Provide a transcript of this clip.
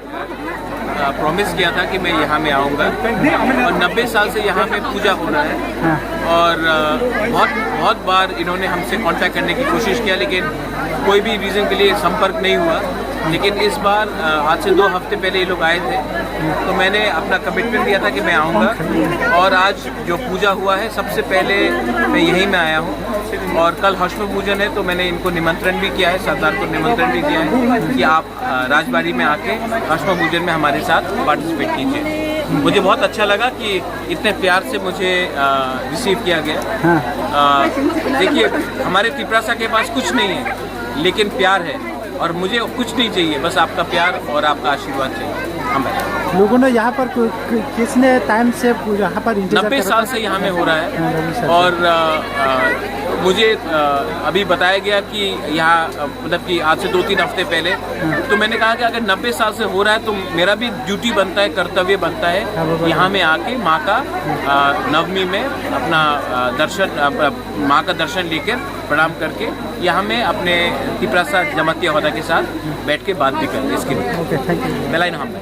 Promise किया था कि मैं यहाँ में आऊँगा और 90 साल से यहाँ में पूजा हो रहा है और बहुत बार इन्होंने हमसे कांटेक्ट करने की कोशिश किया लेकिन कोई भी रीज़न के लिए संपर्क नहीं हुआ। लेकिन इस बार आज से 2 हफ्ते पहले ये लोग आए थे तो मैंने अपना कमिटमेंट दिया था कि मैं आऊँगा और आज जो पूजा हुआ है सबसे पहले मैं यहीं में आया हूँ और कल हश्म पूजन है तो मैंने इनको निमंत्रण भी किया है, सरदार को निमंत्रण भी किया है कि आप राजबाड़ी में आके हश्म पूजन में हमारे साथ पार्टिसिपेट कीजिए। मुझे बहुत अच्छा लगा कि इतने प्यार से मुझे रिसीव किया गया। देखिए हमारे तिपरासा के पास कुछ नहीं है लेकिन प्यार है और मुझे कुछ नहीं चाहिए, बस आपका प्यार और आपका आशीर्वाद चाहिए। लोगों ने यहाँ पर किसने टाइम से यहाँ पर 90 साल से यहाँ में हो रहा है और मुझे अभी बताया गया कि यहाँ मतलब कि आज से 2-3 हफ्ते पहले तो मैंने कहा कि अगर 90 साल से हो रहा है तो मेरा भी ड्यूटी बनता है, कर्तव्य बनता है यहाँ में आके माँ का नवमी में अपना दर्शन, माँ का दर्शन लेकर प्रणाम करके यहाँ में अपने तिपरासा जमाती अहदा के साथ बैठ के बात भी करें। इसके लिए थैंक यू। बेलाइन हम